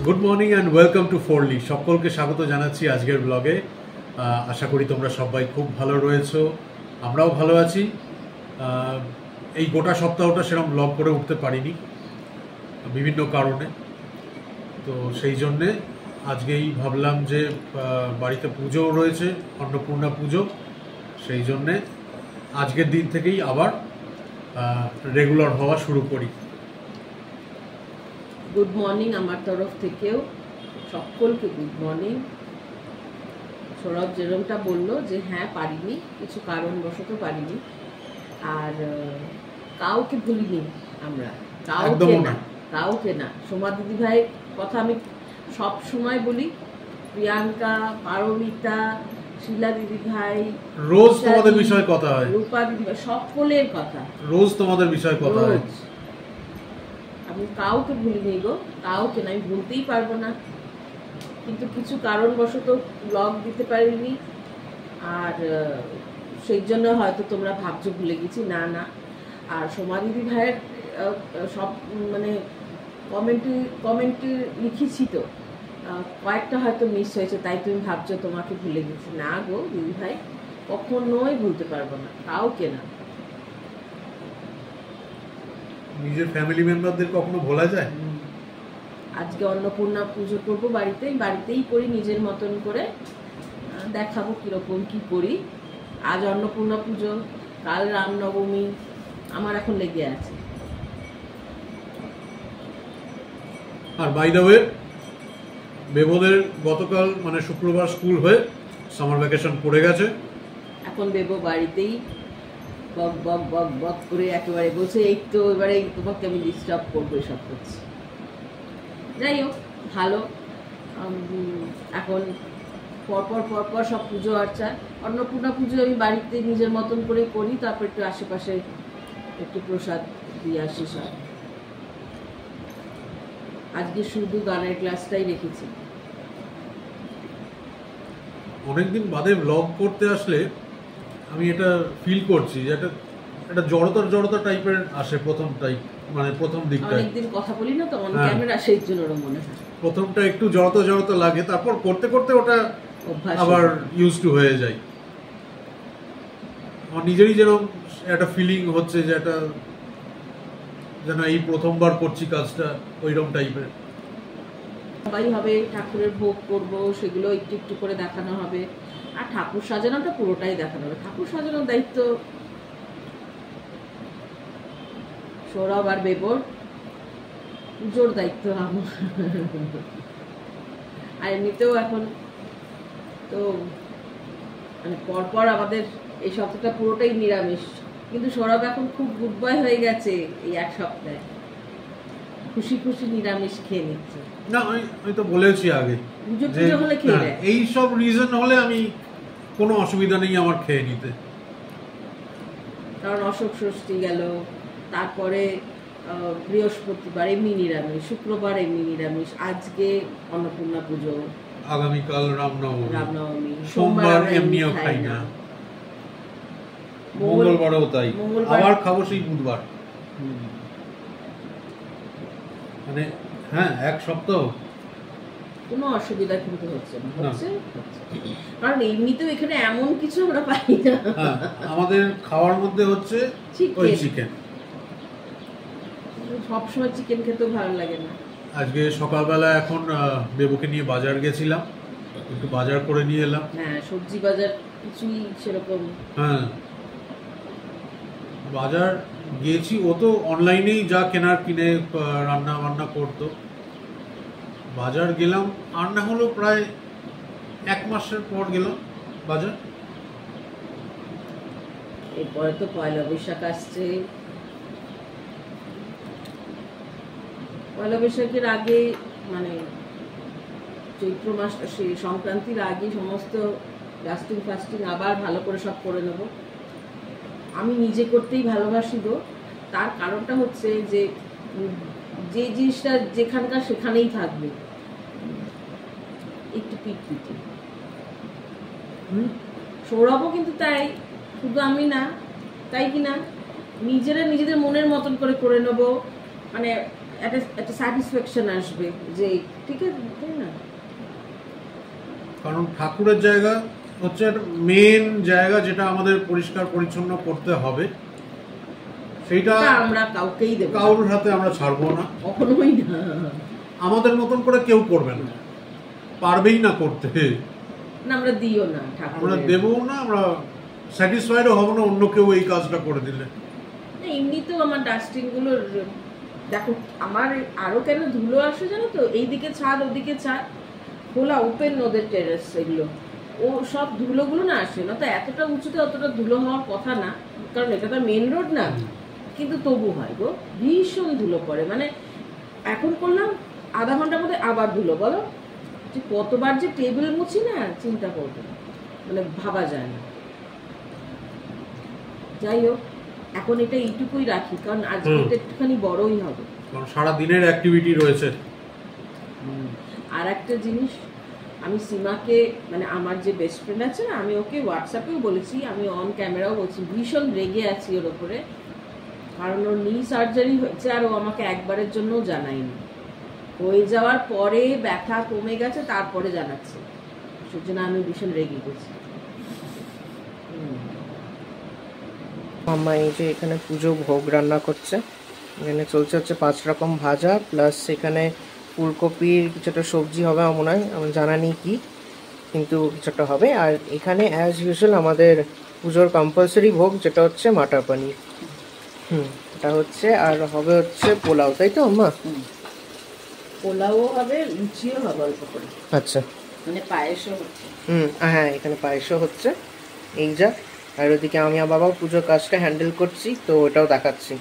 Good morning and welcome to ফোরলি। সকলকে স্বাগত জানাচ্ছি আজকের ব্লগে। আশা করি তোমরা সবাই খুব ভালো রয়েছো, আমরাও ভালো আছি। এই গোটা সপ্তাহটা সেরকম ব্লগ করে উঠতে পারিনি বিভিন্ন কারণে, তো সেই জন্যে আজকেই ভাবলাম যে বাড়িতে পুজোও রয়েছে, অন্নপূর্ণা পুজো, সেই জন্যে আজকের দিন থেকেই আবার রেগুলার হওয়া শুরু করি। গুড মর্নিং আমার তরফ থেকেও সকলকে গুড মর্নিং। সৌরভ যেরকমটা বললো যে হ্যাঁ পারিনি, কিছু কারণবশত পারিনি, আর কাউকে ভুলিনি আমরা, কাউকে না। সোমা দিদি ভাইয়ের কথা আমি সব সময় বলি, প্রিয়াঙ্কা, পারমিতা, শিলা দিদি ভাই, রোজ তোমাদের বিষয়ে কথা হয়, রূপা দিদি ভাই, সকলের কথা রোজ তোমাদের বিষয়ে কথা হয়। আমি কাউকে ভুলিনি গো, কাউকে না, আমি ভুলতেই পারবো না, কিন্তু কিছু কারণবশত ব্লগ দিতে পারিনি, আর সেই জন্য হয়তো তোমরা ভাবছো ভুলে গেছি, না না। আর সোমা দিদি ভাইয়ের সব মানে কমেন্টে লিখেছি তো, কয়েকটা হয়তো মিস হয়েছে, তাই তুমি ভাবছো তোমাকে ভুলে গেছি। না গো দিদি ভাই, কখনোই ভুলতে পারবো না, কাউকে না। নিজের ফ্যামিলি মেম্বারদের কখনো ভোলা যায়? আজকে অন্নপূর্ণা পুজো করবো বাড়িতেই করি, নিজের মতন করে দেখাবো কিরকম কি করি। আজ অন্নপূর্ণা পুজো, কাল রামনবমী, আমার এখন লেগে আছে। আর বাই দ্য ওয়ে, বেবোদের গতকাল মানে শুক্রবার স্কুল হয়ে সামার ভ্যাকেশন পড়ে গেছে। এখন বেবো বাড়িতেই বক বক বক বক করে একেবারে বলছে এই তো এবারে তোমাকে আমি ডিস্টার্ব করবো, এসব করছি। যাই হোক, ভালো। এখন পরপর সব পুজো আর্চা, অন্নপূর্ণা পুজো আমি বাড়িতে নিজের মতন করে করি, তারপর একটু আশেপাশে একটু প্রসাদ দিয়ে আসি সব। আজকে শুধু গানের ক্লাসটাই রেখেছি। অনেকদিন বাদে ব্লগ করতে আসলে আমি এটা ফিল করছি যে একটা জড়তা টাইপের আসে, প্রথম দিকটা। অনেকদিন কথা বলি না তো অন ক্যামেরা, সেই জন্য ওর মনে হয় প্রথমটা একটু জড়তা লাগে, তারপর করতে করতে ওটা আবার ইউজ টু হয়ে যায়। আমার নিজেরই যেরকম একটা ফিলিং হচ্ছে যে একটা যেন এই প্রথমবার করছি কাজটা, ওইরকম টাইপের। সবাই হবে, ঠাকুরের ভোগ করব, সেগুলো একটু একটু করে দেখানো হবে, আর ঠাকুর সাজানোটা পুরোটাই দেখানো হবে। ঠাকুর সাজানোর দায়িত্ব সৌরভ আর বেবর, পুজোর দায়িত্ব আমার। আর এমনিতেও এখন তো মানে পরপর আমাদের এই সপ্তাহটা পুরোটাই নিরামিষ, কিন্তু সৌরভ এখন খুব গুড বয় হয়ে গেছে, এই এক সপ্তাহে খুশি খুশি নিরামিষ খেয়ে নিচ্ছে। না, আমি তো বলেছি আগে, এই সব রিজন হলে আমি কোনো অসুবিধা নেই আমার খেয়ে নিতে। কারণ অশোক ষষ্ঠী গেল, তারপরে বৃহস্পতিবার এমনি নিরামিষ, শুক্রবার এমনি নিরামিষ, আজকে অন্নপূর্ণা পুজো, আগামীকাল রামনবমী, সোমবার এমনিও খাই না, মঙ্গলবারও তাই, আবার খাবো সেই বুধবার। মানে হ্যাঁ, এক সপ্তাহ কোনো অসুবিধা কিন্তু হচ্ছে না, কারণ এমনিতেও এখানে এমন কিছু আমরা পাই না। আমাদের খাওয়ার মধ্যে হচ্ছে ওই চিকেন। সবসময় চিকেন খেতেও ভালো লাগে না। আজকে সকালবেলা এখন বেবুকে নিয়ে বাজার গেছিলাম, একটু বাজার করে নিয়ে এলাম। হ্যাঁ, সবজি বাজার কিছুই সেরকম। হ্যাঁ, বাজার গিয়েছি, ও তো অনলাইনেই যা কেনার কিনে রান্না বান্না করতো। বাজার গেলাম, আর না হলো প্রায় 1 মাসের পর গেলাম বাজার। এরপরে তো পয়লা বৈশাখ আসছে, পয়লা বৈশাখের আগে মানে চৈত্র মাসটা, সেই সংক্রান্তির আগে সমস্ত ফাস্টিং আবার ভালো করে সব করে নেব। আমি নিজে করতেই ভালোবাসি গো, তার কারণটা হচ্ছে যে যে জিনিসটা যেখানকার সেখানেই থাকবে, একটু পিটপিটি। সৌরভও কিন্তু তাই, শুধু আমি না, তাই কিনা নিজেরা নিজেদের মনের মতন করে নেবো। মানে একটা একটা স্যাটিসফ্যাকশন আসবে যে ঠিক আছে, তাই না? কারণ ঠাকুরের জায়গা হচ্ছে মেন জায়গা, যেটা আমাদের পরিষ্কার পরিচ্ছন্ন করতে হবে, সেইটা আমরা কাউকেই দেব, কারোর হাতে আমরা ছাড়বো না, কখনোই না। আমাদের মতন করে কেউ করবে না, পারবেই না করতে, না আমরা দিও না, আমরা দেবও না, আমরা স্যাটিসফাইডও হব না অন্য কেউ এই কাজটা করে দিলে। এমনিতেও আমার ডাস্টিং গুলোর দেখো, আমার আরো কেন ধুলো আসে জানো তো, এইদিকে ছাদ ওদিকে ছাদ, খোলা ওপেন ওদের টেরেস, এগুলো ও সব ধুলোগুলো না আসে না তো এতটা উঁচুতে অতটা ধুলো হওয়ার কথা না, কারণ এটা তো মেন রোড না, কিন্তু তবু হয় গো, ভীষণ ধুলো পড়ে। মানে এখন করলাম আধা ঘন্টার মধ্যে আবার ধুলো, বলো যে কতবার যে টেবিল মুছি না, চিন্তা করবে না, মানে ভাবা যায় না। যাই হোক, এখন এটা এইটুকুই রাখি, কারণ আজকে এটা একটুখানি বড়ই হবে, কারণ সারা দিনের অ্যাক্টিভিটি রয়েছে। আর একটা জিনিস, আমি সীমাকে, মানে আমার যে বেস্ট ফ্রেন্ড আছে না, আমি ওকে হোয়াটসঅ্যাপেও বলেছি, আমি অন ক্যামেরাও বলছি, ভীষণ রেগে আছি ওর ওপরে, কারণ ওর নি সার্জারি হয়েছে আর ও আমাকে একবারের জন্যও জানায়নি, হয়ে যাওয়ার পরে ব্যথা কমে গেছে তারপরে জানাচ্ছে, সেজন্য আমি ভীষণ রেগে গেছি। মাম্মা এই যে এখানে পুজো ভোগ রান্না করছে, এখানে চলছে হচ্ছে 5 রকম ভাজা, প্লাস এখানে ফুলকপির কিছুটা সবজি হবে আমার মনে হয়, আমার জানা নেই কি, কিন্তু কিছুটা হবে। আর এখানে অ্যাজ ইউজুয়াল আমাদের পুজোর কম্পালসারি ভোগ, যেটা হচ্ছে মাটার পনির, এটা হচ্ছে, আর হবে হচ্ছে পোলাও, তাই তো আম্মা? পোলাও হবে, লুচিও হবে অল্প করে, আচ্ছা, মানে পায়েসও হচ্ছে। হ্যাঁ এখানে পায়েসও হচ্ছে, এই যা। আর ওদিকে আমি আর বাবা পুজোর কাজটা হ্যান্ডেল করছি, তো ওটাও দেখাচ্ছি।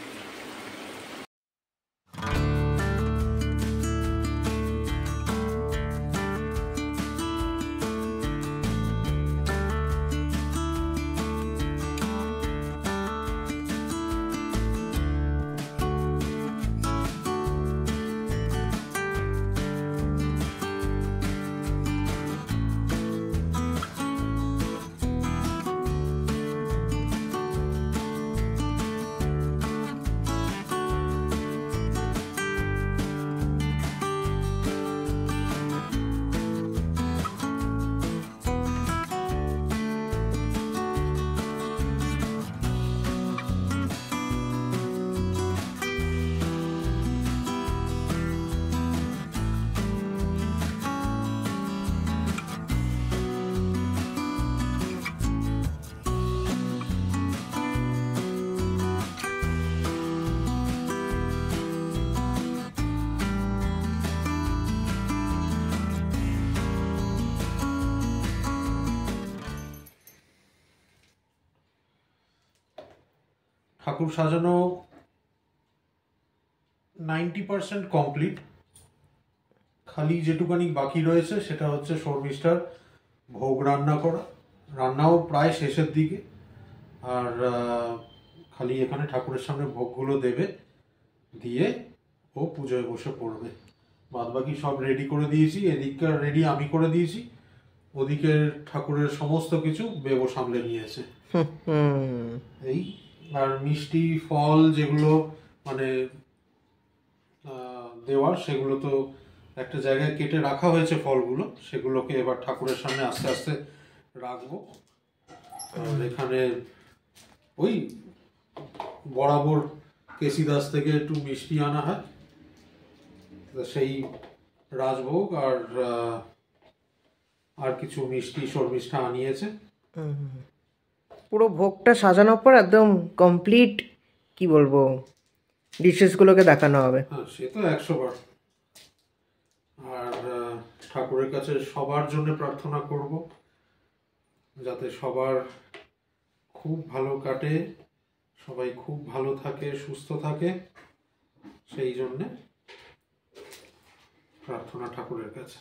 ঠাকুর সাজানো 90% কমপ্লিট, খালি যেটুকানি বাকি রয়েছে সেটা হচ্ছে শর্মিষ্ঠার ভোগ রান্না করা, রান্নাও প্রায় শেষের দিকে, আর খালি এখানে ঠাকুরের সামনে ভোগগুলো দেবে, দিয়ে ও পুজোয় বসে পড়বে। বাদ বাকি সব রেডি করে দিয়েছি, এদিককার রেডি আমি করে দিয়েছি, ওদিকের ঠাকুরের সমস্ত কিছু বেবো সামলে নিয়েছে। এই আর মিষ্টি ফল যেগুলো মানে দেওয়ার, সেগুলো তো একটা জায়গায় কেটে রাখা হয়েছে ফলগুলো, সেগুলোকে এবার ঠাকুরের সামনে আস্তে আস্তে রাখবো। আর এখানে ওই বরাবর কেসিদাস থেকে একটু মিষ্টি আনা হয়, সেই রাজভোগ আর কিছু মিষ্টি শর্মিষ্ঠা আনিয়েছে। পুরো ভোগটা সাজানোর পর একদম কমপ্লিট কি বলবো ডিশেসগুলোকে দেখানো হবে। হ্যাঁ সে তো 100 বার। আর ঠাকুরের কাছে সবার জন্য প্রার্থনা করব যাতে সবার খুব ভালো কাটে, সবাই খুব ভালো থাকে, সুস্থ থাকে, সেই জন্যে প্রার্থনা ঠাকুরের কাছে।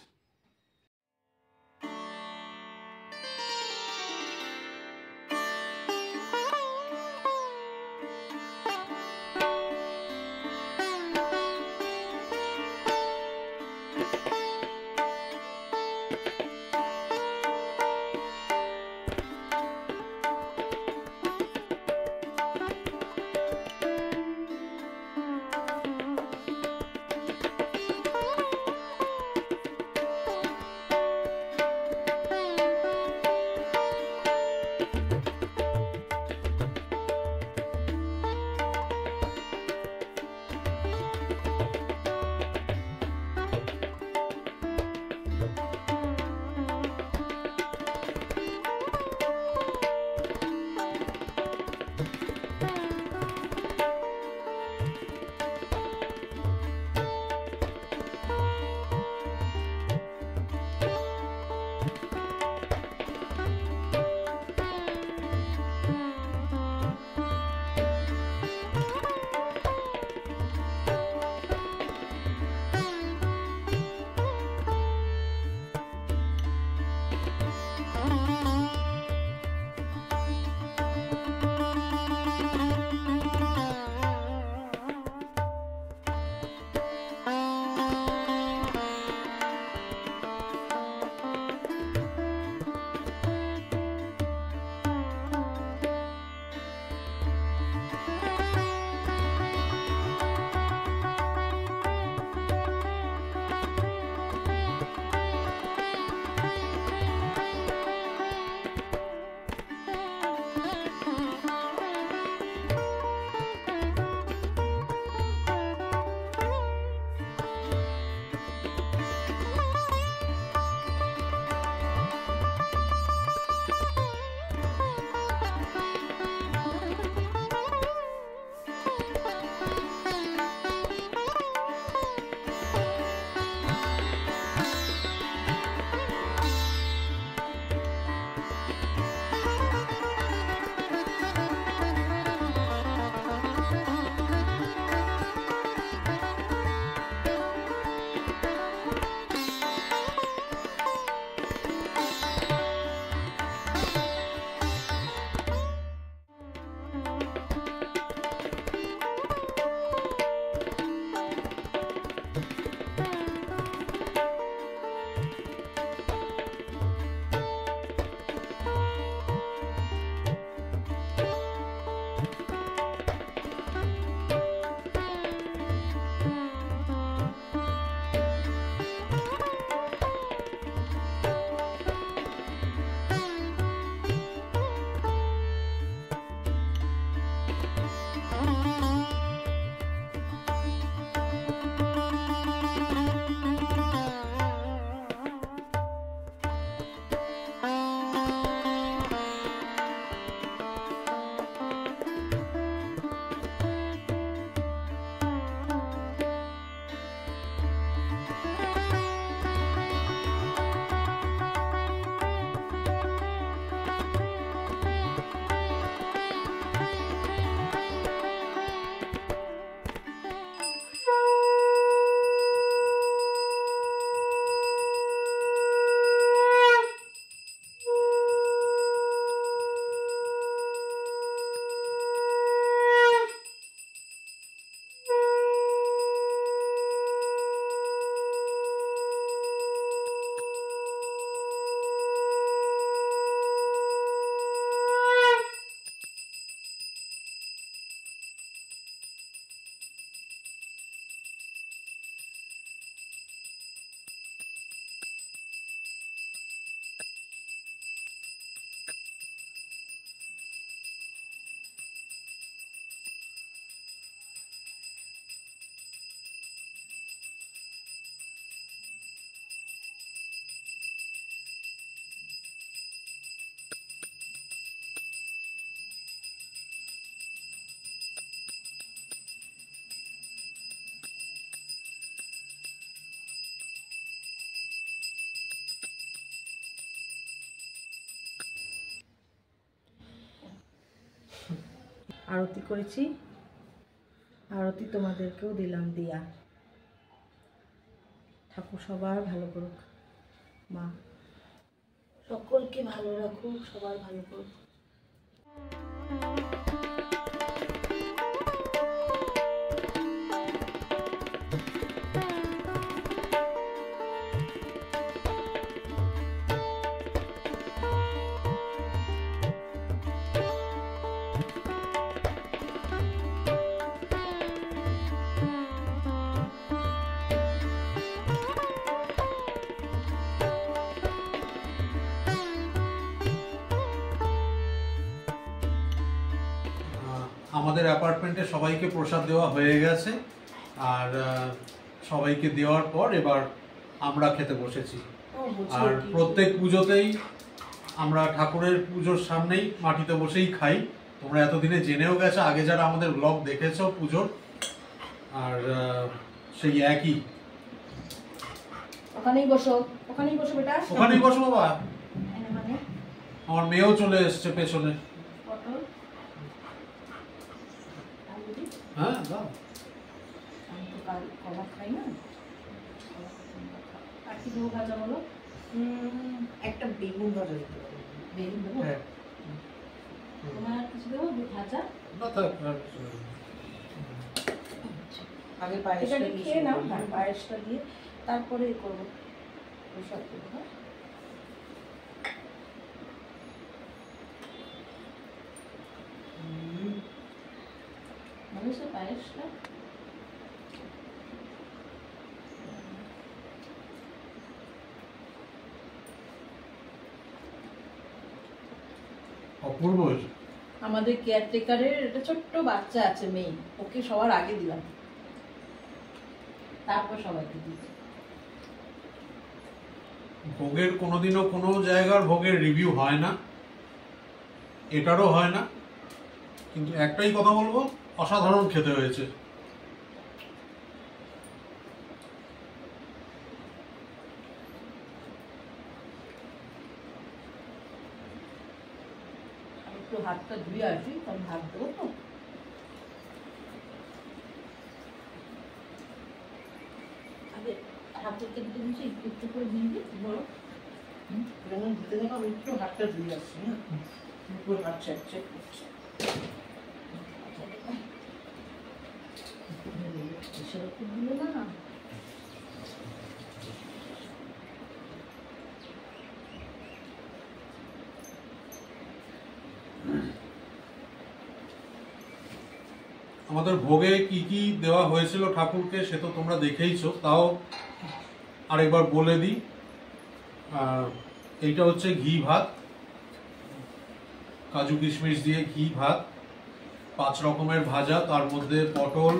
আরতি করেছি, আরতি তোমাদেরকেও দিলাম দিয়া। ঠাকুর সবার ভালো করুক, মা সকলকে ভালো রাখুক, সবার ভালো করুক। আমাদের অ্যাপার্টমেন্টে সবাইকে প্রসাদ দেওয়া হয়ে গেছে, আর সবাইকে দেওয়ার পর এবার আমরা খেতে বসেছি। আর প্রত্যেক পুজোতেই আমরা ঠাকুরের পুজোর সামনেই মাটিতে বসেই খাই। তোমরা এতদিনে জেনেও গেছো, আগে যারা আমাদের ব্লগ দেখেছো পুজোর, আর সেই একই। ওখানেই বসো, ওখানেই বসো বেটা, ওখানেই বসো বাবা। মানে আমার মেয়েও চলে এসছে পেছনে। হ্যাঁ দাও। আমি তো কাল কলা খাই না। আর কি দেবো ভাজা বলো? একটা বেগুন ভাজা দিতে পারো। বেগুন দেবো? হ্যাঁ। তোমার আর কিছু দেবো ভাজা? না থাক। আগে পায়েসটা খেয়ে নাও, পায়েসটা দিয়ে তারপরে করবো প্রসাদ দেবো। হ্যাঁ, মানুষের পায়েসটা অপূর্ব। আমাদের কেয়ারটেকারের একটা ছোট্ট বাচ্চা আছে, মেয়ে, ওকে সবার আগে দিলাম, তারপর সবাইকে দিচ্ছি। ভোগের কোনোদিনও কোনো জায়গার ভোগের রিভিউ হয় না, এটারও হয় না, কিন্তু একটাই কথা বলবো, অসাধারণ খেতে হয়েছে। একটু হাতটা ধুয়ে আসি, কারণ হাত দেবো তো। আগে ঠাকুরকে দিতে দিচ্ছি, একটু একটু করে দিয়ে দিই বলো। যেমন ধুতে দেখো আমি একটু হাতটা ধুয়ে আসছি। হ্যাঁ, পুরো হাত চেক চেক করছে। সেরকম দিলে না। আমাদের ভোগে কি কি দেওয়া হয়েছিল ঠাকুরকে সে তো তোমরা দেখেইছো, তাও আরেকবার বলে দিই। এইটা হচ্ছে ঘি ভাত, কাজু কিশমিশ দিয়ে ঘি ভাত, 5 রকমের ভাজা, তার মধ্যে পটল,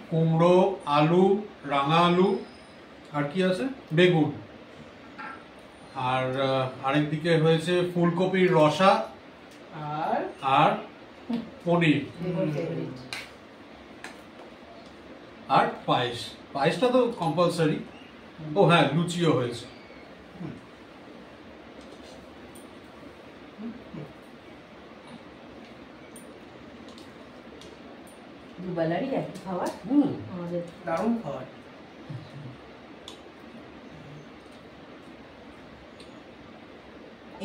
কুমড়ো, আলু, রাঙা আলু, আর কি আছে, বেগুন, আর আরেকদিকে হয়েছে ফুলকপির রসা আর পনির, আর পায়েস। পায়েসটা তো কম্পালসারি। ও হ্যাঁ, লুচিও হয়েছে। দুবেলারই একই খাবার আমাদের, দারুণ খাবার।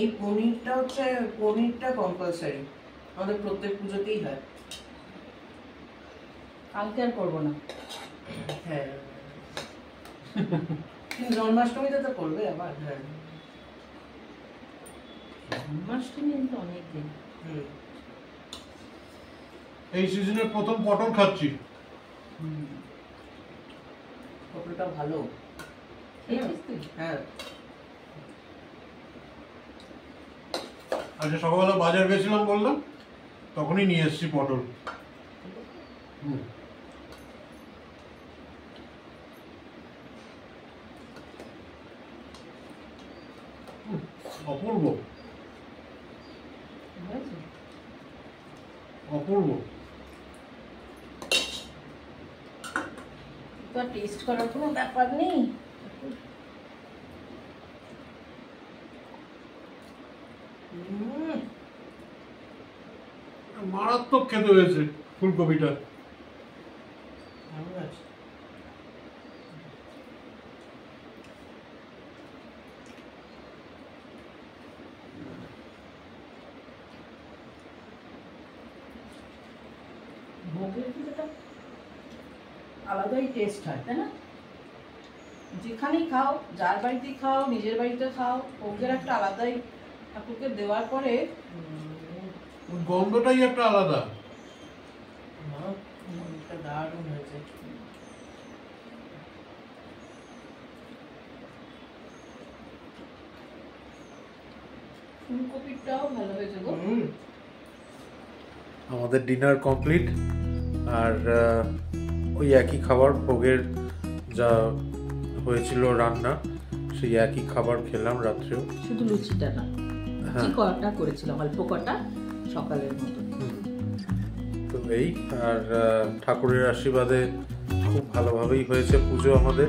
এই পনিরটা কম্পালসারি, আমাদের প্রত্যেক পুজোতেই হয়। কালকে আর করবো না। হ্যাঁ, জন্মাষ্টমীতে তো করবে আবার। হ্যাঁ, জন্মাষ্টমী তো অনেক দিন। এই সিজনে প্রথম পটল খাচ্ছি। পটলটা ভালো। হ্যাঁ, আজকে সকালবেলা বাজার গেছিলাম বললাম, তখনই নিয়ে এসেছি পটল। অপূর্ব অপূর্ব। তো টেস্ট করার কোনো ব্যাপার নেই। মারাত্মক খেতে হয়েছে ফুলকপিটা। ভোগের কিন্তু একটা আলাদাই টেস্ট হয়, তাই না? যেখানেই খাও, যার বাড়িতেই খাও, নিজের বাড়িতে খাও, ভোগের একটা আলাদাই, ঠাকুরকে দেওয়ার পরে গন্ধটাই একটা আলাদা। দারুণ হয়েছে। ফুলকপিটাও ভালো হয়েছে গো। আমাদের ডিনার কমপ্লিট, আর ওই একই খাবার, ভোগের যা হয়েছিল রান্না সেই একই খাবার খেলাম রাত্রেও। শুধু লুচিটা না, লুচি কটা করেছিলাম, অল্প কটা, সকালের মতো। তো এই, আর ঠাকুরের আশীর্বাদে খুব ভালোভাবেই হয়েছে পুজো আমাদের।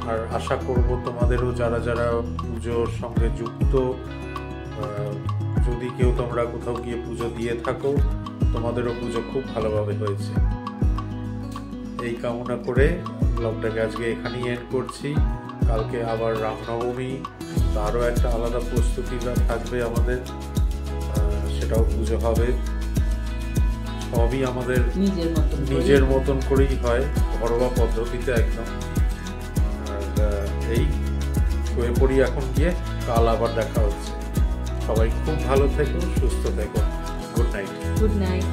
আর আশা করব তোমাদেরও যারা যারা পুজোর সঙ্গে যুক্ত, যদি কেউ তোমরা কোথাও গিয়ে পুজো দিয়ে থাকো, তোমাদেরও পুজো খুব ভালোভাবে হয়েছে। এই কামনা করে ব্লগটাকে আজকে এখানেই এন্ড করছি। কালকে আবার রামনবমী, তারও একটা আলাদা প্রস্তুতি থাকবে আমাদের, সেটাও পুজো হবে। সবই আমাদের নিজের মতন করেই হয়, ঘরোয়া পদ্ধতিতে একদম। আর এই শুয়ে পড়ি এখন গিয়ে, কাল আবার দেখা হচ্ছে। সবাই খুব ভালো থেকো, সুস্থ থেকো। Good night. Good night.